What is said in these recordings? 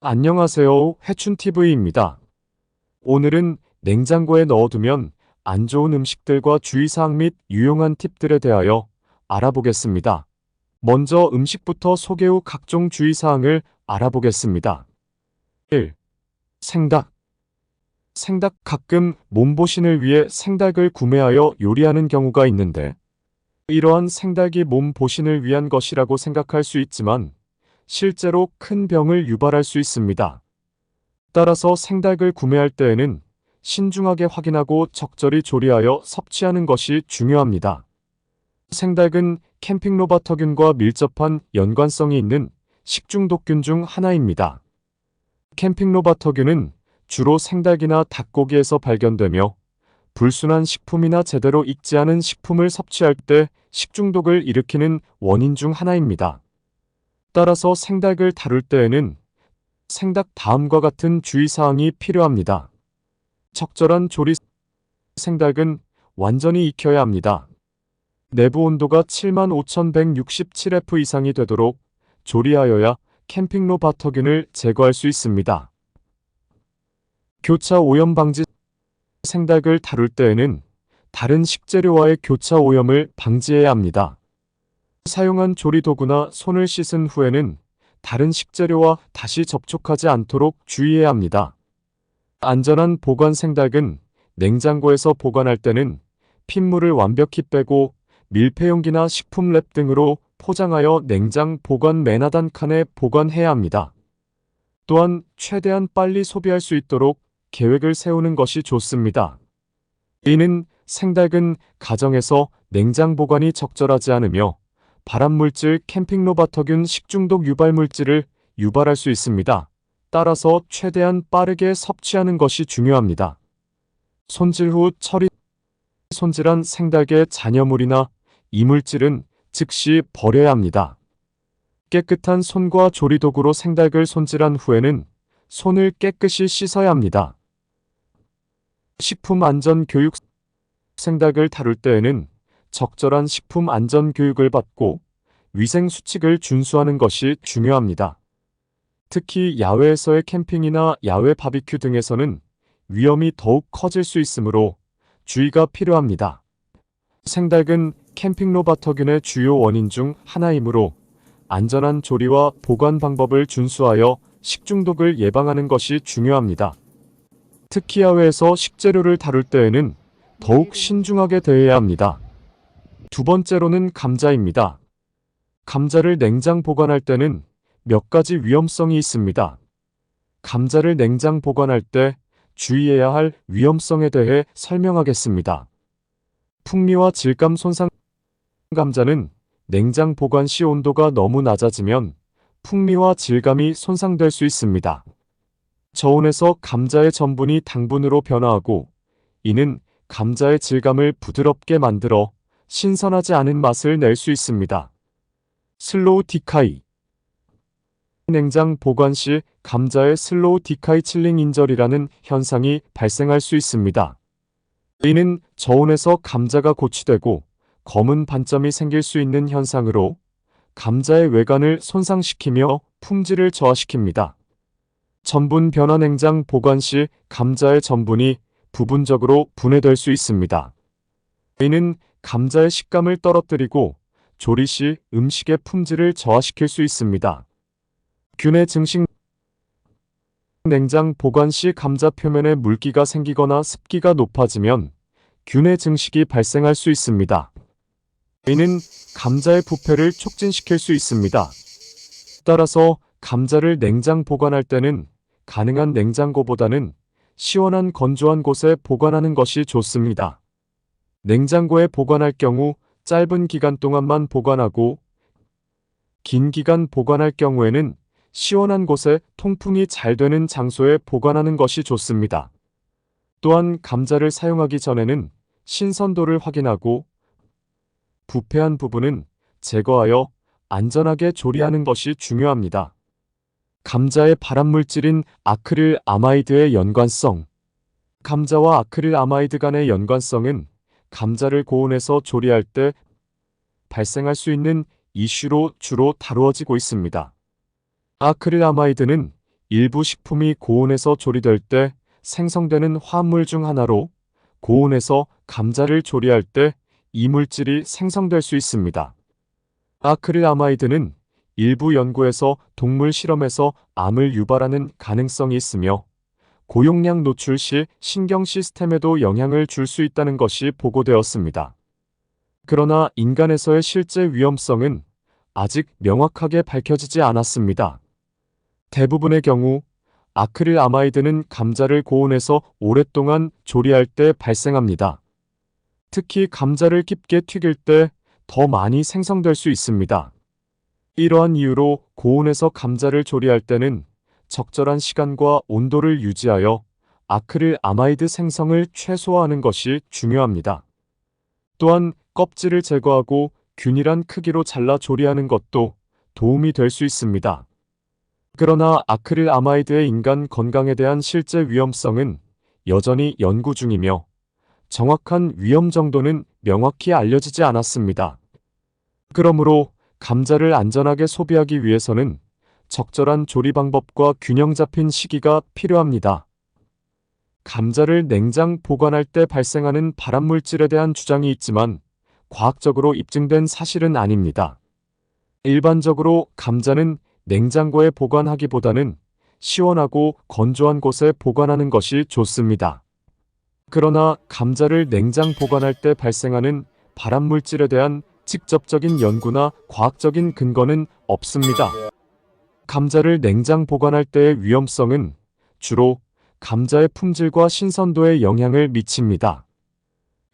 안녕하세요. 해춘TV입니다. 오늘은 냉장고에 넣어두면 안 좋은 음식들과 주의사항 및 유용한 팁들에 대하여 알아보겠습니다. 먼저 음식부터 소개 후 각종 주의사항을 알아보겠습니다. 1. 생닭. 생닭. 가끔 몸보신을 위해 생닭을 구매하여 요리하는 경우가 있는데 이러한 생닭이 몸보신을 위한 것이라고 생각할 수 있지만 실제로 큰 병을 유발할 수 있습니다. 따라서 생닭을 구매할 때에는 신중하게 확인하고 적절히 조리하여 섭취하는 것이 중요합니다. 생닭은 캠핑로바터균과 밀접한 연관성이 있는 식중독균 중 하나입니다. 캠핑로바터균은 주로 생닭이나 닭고기에서 발견되며 불순한 식품이나 제대로 익지 않은 식품을 섭취할 때 식중독을 일으키는 원인 중 하나입니다. 따라서 생닭을 다룰 때에는 생닭 다음과 같은 주의사항이 필요합니다. 적절한 조리. 생닭은 완전히 익혀야 합니다. 내부 온도가 75,167F 이상이 되도록 조리하여야 캠핑로바터균을 제거할 수 있습니다. 교차 오염 방지. 생닭을 다룰 때에는 다른 식재료와의 교차 오염을 방지해야 합니다. 사용한 조리도구나 손을 씻은 후에는 다른 식재료와 다시 접촉하지 않도록 주의해야 합니다. 안전한 보관. 생닭은 냉장고에서 보관할 때는 핏물을 완벽히 빼고 밀폐용기나 식품 랩 등으로 포장하여 냉장 보관 맨하단 칸에 보관해야 합니다. 또한 최대한 빨리 소비할 수 있도록 계획을 세우는 것이 좋습니다. 이는 생닭은 가정에서 냉장 보관이 적절하지 않으며 발암물질 캠핑로바터균 식중독 유발물질을 유발할 수 있습니다. 따라서 최대한 빠르게 섭취하는 것이 중요합니다. 손질 후 처리. 손질한 생닭의 잔여물이나 이물질은 즉시 버려야 합니다. 깨끗한 손과 조리도구로 생닭을 손질한 후에는 손을 깨끗이 씻어야 합니다. 식품 안전 교육. 생닭을 다룰 때에는 적절한 식품 안전 교육을 받고 위생 수칙을 준수하는 것이 중요합니다. 특히 야외에서의 캠핑이나 야외 바비큐 등에서는 위험이 더욱 커질 수 있으므로 주의가 필요합니다. 생닭은 캠핑로바터균의 주요 원인 중 하나이므로 안전한 조리와 보관 방법을 준수하여 식중독을 예방하는 것이 중요합니다. 특히 야외에서 식재료를 다룰 때에는 더욱 신중하게 대해야 합니다. 두 번째로는 감자입니다. 감자를 냉장 보관할 때는 몇 가지 위험성이 있습니다. 감자를 냉장 보관할 때 주의해야 할 위험성에 대해 설명하겠습니다. 풍미와 질감 손상. 감자는 냉장 보관 시 온도가 너무 낮아지면 풍미와 질감이 손상될 수 있습니다. 저온에서 감자의 전분이 당분으로 변화하고 이는 감자의 질감을 부드럽게 만들어 신선하지 않은 맛을 낼 수 있습니다. 슬로우 디카이. 냉장 보관 시 감자의 슬로우 디카이 칠링 인절이라는 현상이 발생할 수 있습니다. 이는 저온에서 감자가 고취되고 검은 반점이 생길 수 있는 현상으로 감자의 외관을 손상시키며 품질을 저하시킵니다. 전분 변화. 냉장 보관 시 감자의 전분이 부분적으로 분해될 수 있습니다. 이는 감자의 식감을 떨어뜨리고 조리 시 음식의 품질을 저하시킬 수 있습니다. 균의 증식. 냉장 보관 시 감자 표면에 물기가 생기거나 습기가 높아지면 균의 증식이 발생할 수 있습니다. 이는 감자의 부패를 촉진시킬 수 있습니다. 따라서 감자를 냉장 보관할 때는 가능한 냉장고보다는 시원한 건조한 곳에 보관하는 것이 좋습니다. 냉장고에 보관할 경우 짧은 기간 동안만 보관하고 긴 기간 보관할 경우에는 시원한 곳에 통풍이 잘 되는 장소에 보관하는 것이 좋습니다. 또한 감자를 사용하기 전에는 신선도를 확인하고 부패한 부분은 제거하여 안전하게 조리하는 것이 중요합니다. 감자의 발암물질인 아크릴 아마이드의 연관성. 감자와 아크릴 아마이드 간의 연관성은 감자를 고온에서 조리할 때 발생할 수 있는 이슈로 주로 다루어지고 있습니다. 아크릴아마이드는 일부 식품이 고온에서 조리될 때 생성되는 화합물 중 하나로 고온에서 감자를 조리할 때 이물질이 생성될 수 있습니다. 아크릴아마이드는 일부 연구에서 동물 실험에서 암을 유발하는 가능성이 있으며 고용량 노출 시 신경 시스템에도 영향을 줄 수 있다는 것이 보고되었습니다. 그러나 인간에서의 실제 위험성은 아직 명확하게 밝혀지지 않았습니다. 대부분의 경우 아크릴아마이드는 감자를 고온에서 오랫동안 조리할 때 발생합니다. 특히 감자를 깊게 튀길 때 더 많이 생성될 수 있습니다. 이러한 이유로 고온에서 감자를 조리할 때는 적절한 시간과 온도를 유지하여 아크릴아마이드 생성을 최소화하는 것이 중요합니다. 또한 껍질을 제거하고 균일한 크기로 잘라 조리하는 것도 도움이 될 수 있습니다. 그러나 아크릴아마이드의 인간 건강에 대한 실제 위험성은 여전히 연구 중이며 정확한 위험 정도는 명확히 알려지지 않았습니다. 그러므로 감자를 안전하게 소비하기 위해서는 적절한 조리 방법과 균형 잡힌 시기가 필요합니다. 감자를 냉장 보관할 때 발생하는 발암물질에 대한 주장이 있지만 과학적으로 입증된 사실은 아닙니다. 일반적으로 감자는 냉장고에 보관하기보다는 시원하고 건조한 곳에 보관하는 것이 좋습니다. 그러나 감자를 냉장 보관할 때 발생하는 발암물질에 대한 직접적인 연구나 과학적인 근거는 없습니다. 감자를 냉장 보관할 때의 위험성은 주로 감자의 품질과 신선도에 영향을 미칩니다.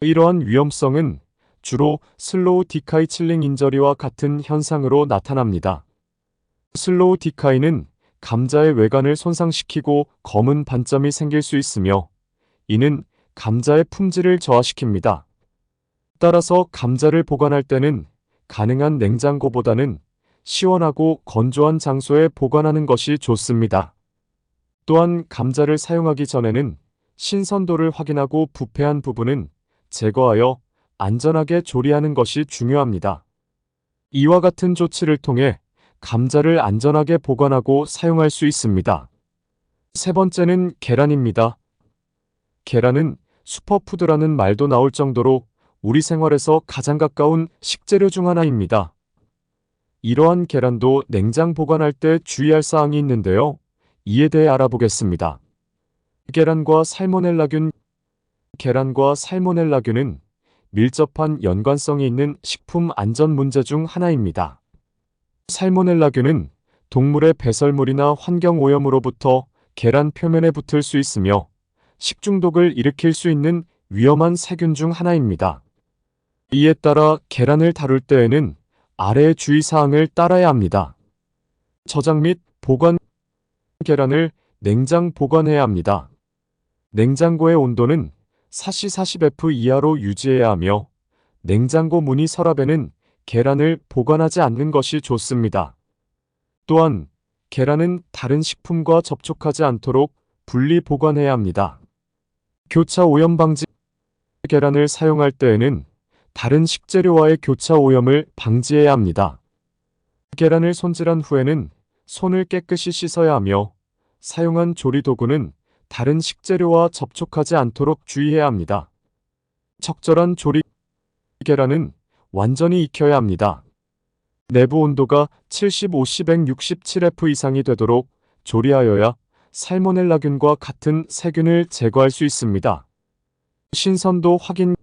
이러한 위험성은 주로 슬로우 디카이 칠링 인저리와 같은 현상으로 나타납니다. 슬로우 디카이는 감자의 외관을 손상시키고 검은 반점이 생길 수 있으며 이는 감자의 품질을 저하시킵니다. 따라서 감자를 보관할 때는 가능한 냉장고보다는 시원하고 건조한 장소에 보관하는 것이 좋습니다. 또한 감자를 사용하기 전에는 신선도를 확인하고 부패한 부분은 제거하여 안전하게 조리하는 것이 중요합니다. 이와 같은 조치를 통해 감자를 안전하게 보관하고 사용할 수 있습니다. 세 번째는 계란입니다. 계란은 슈퍼푸드라는 말도 나올 정도로 우리 생활에서 가장 가까운 식재료 중 하나입니다. 이러한 계란도 냉장 보관할 때 주의할 사항이 있는데요. 이에 대해 알아보겠습니다. 계란과 살모넬라균. 계란과 살모넬라균은 밀접한 연관성이 있는 식품 안전 문제 중 하나입니다. 살모넬라균은 동물의 배설물이나 환경 오염으로부터 계란 표면에 붙을 수 있으며 식중독을 일으킬 수 있는 위험한 세균 중 하나입니다. 이에 따라 계란을 다룰 때에는 아래의 주의사항을 따라야 합니다. 저장 및 보관. 계란을 냉장 보관해야 합니다. 냉장고의 온도는 사시 40F 이하로 유지해야 하며 냉장고 문이 서랍에는 계란을 보관하지 않는 것이 좋습니다. 또한 계란은 다른 식품과 접촉하지 않도록 분리 보관해야 합니다. 교차 오염 방지. 계란을 사용할 때에는 다른 식재료와의 교차 오염을 방지해야 합니다. 계란을 손질한 후에는 손을 깨끗이 씻어야 하며 사용한 조리 도구는 다른 식재료와 접촉하지 않도록 주의해야 합니다. 적절한 조리. 계란은 완전히 익혀야 합니다. 내부 온도가 70-50-167F 이상이 되도록 조리하여야 살모넬라균과 같은 세균을 제거할 수 있습니다. 신선도 확인.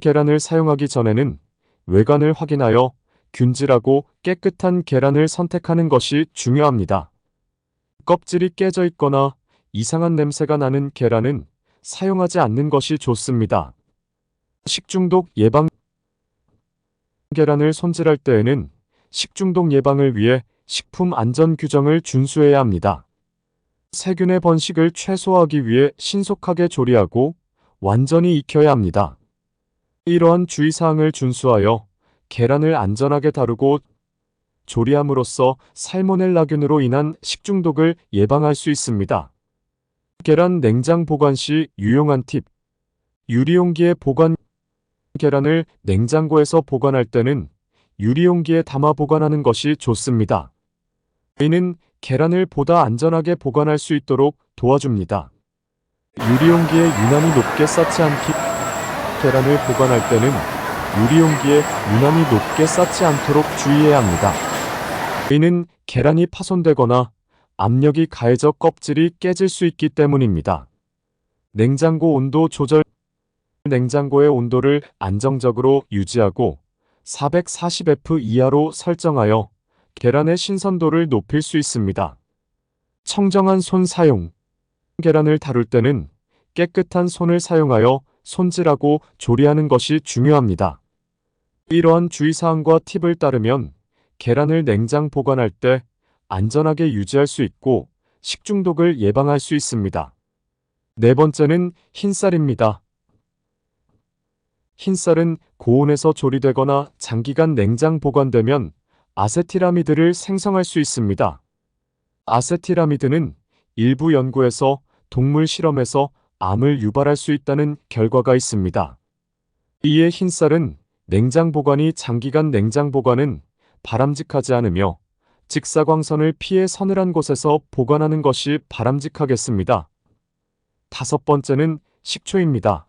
계란을 사용하기 전에는 외관을 확인하여 균질하고 깨끗한 계란을 선택하는 것이 중요합니다. 껍질이 깨져 있거나 이상한 냄새가 나는 계란은 사용하지 않는 것이 좋습니다. 식중독 예방. 계란을 손질할 때에는 식중독 예방을 위해 식품 안전 규정을 준수해야 합니다. 세균의 번식을 최소화하기 위해 신속하게 조리하고 완전히 익혀야 합니다. 이러한 주의사항을 준수하여 계란을 안전하게 다루고 조리함으로써 살모넬라균으로 인한 식중독을 예방할 수 있습니다. 계란 냉장 보관 시 유용한 팁. 유리용기에 보관. 계란을 냉장고에서 보관할 때는 유리용기에 담아 보관하는 것이 좋습니다. 이는 계란을 보다 안전하게 보관할 수 있도록 도와줍니다. 유리용기에 유난히 높게 쌓지 않기. 계란을 보관할 때는 유리용기에 유난히 높게 쌓지 않도록 주의해야 합니다. 이는 계란이 파손되거나 압력이 가해져 껍질이 깨질 수 있기 때문입니다. 냉장고 온도 조절. 냉장고의 온도를 안정적으로 유지하고 440F 이하로 설정하여 계란의 신선도를 높일 수 있습니다. 청정한 손 사용. 계란을 다룰 때는 깨끗한 손을 사용하여 손질하고 조리하는 것이 중요합니다. 이러한 주의사항과 팁을 따르면 계란을 냉장 보관할 때 안전하게 유지할 수 있고 식중독을 예방할 수 있습니다. 네 번째는 흰쌀입니다. 흰쌀은 고온에서 조리되거나 장기간 냉장 보관되면 아세틸아미드를 생성할 수 있습니다. 아세틸아미드는 일부 연구에서 동물 실험에서 암을 유발할 수 있다는 결과가 있습니다. 이에 흰쌀은 냉장 보관이 장기간 냉장 보관은 바람직하지 않으며 직사광선을 피해 서늘한 곳에서 보관하는 것이 바람직하겠습니다. 다섯 번째는 식초입니다.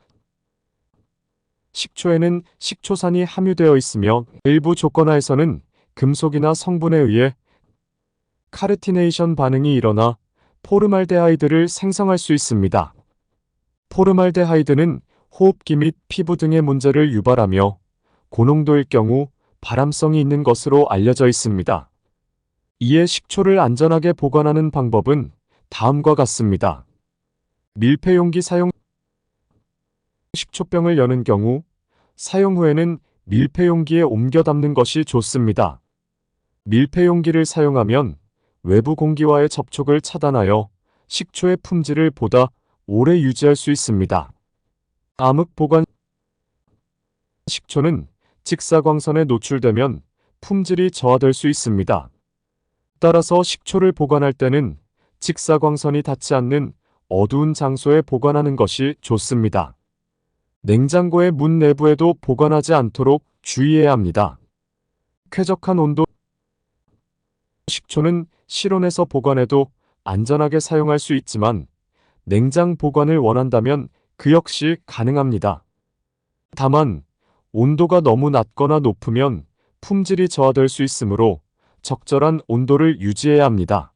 식초에는 식초산이 함유되어 있으며 일부 조건하에서는 금속이나 성분에 의해 카르티네이션 반응이 일어나 포르말데하이드를 생성할 수 있습니다. 포르말데하이드는 호흡기 및 피부 등의 문제를 유발하며 고농도일 경우 발암성이 있는 것으로 알려져 있습니다. 이에 식초를 안전하게 보관하는 방법은 다음과 같습니다. 밀폐용기 사용. 식초병을 여는 경우 사용 후에는 밀폐용기에 옮겨 담는 것이 좋습니다. 밀폐용기를 사용하면 외부 공기와의 접촉을 차단하여 식초의 품질을 보다 오래 유지할 수 있습니다. 암흑 보관. 식초는 직사광선에 노출되면 품질이 저하될 수 있습니다. 따라서 식초를 보관할 때는 직사광선이 닿지 않는 어두운 장소에 보관하는 것이 좋습니다. 냉장고의 문 내부에도 보관하지 않도록 주의해야 합니다. 쾌적한 온도. 식초는 실온에서 보관해도 안전하게 사용할 수 있지만 냉장 보관을 원한다면 그 역시 가능합니다. 다만 온도가 너무 낮거나 높으면 품질이 저하될 수 있으므로 적절한 온도를 유지해야 합니다.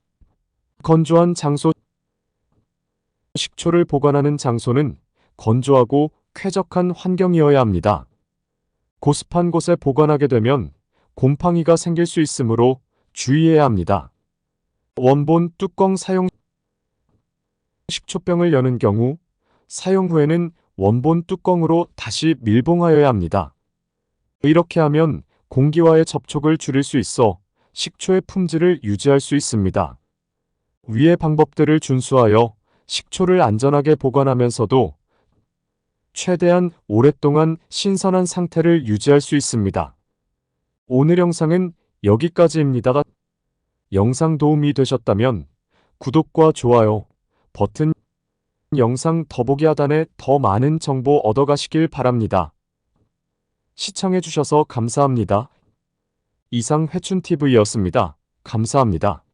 건조한 장소. 식초를 보관하는 장소는 건조하고 쾌적한 환경이어야 합니다. 고습한 곳에 보관하게 되면 곰팡이가 생길 수 있으므로 주의해야 합니다. 원본 뚜껑 사용. 식초병을 여는 경우 사용 후에는 원본 뚜껑으로 다시 밀봉하여야 합니다. 이렇게 하면 공기와의 접촉을 줄일 수 있어 식초의 품질을 유지할 수 있습니다. 위의 방법들을 준수하여 식초를 안전하게 보관하면서도 최대한 오랫동안 신선한 상태를 유지할 수 있습니다. 오늘 영상은 여기까지입니다. 영상 도움이 되셨다면 구독과 좋아요 버튼, 영상 더보기 하단에 더 많은 정보 얻어가시길 바랍니다. 시청해주셔서 감사합니다. 이상 회춘TV였습니다. 감사합니다.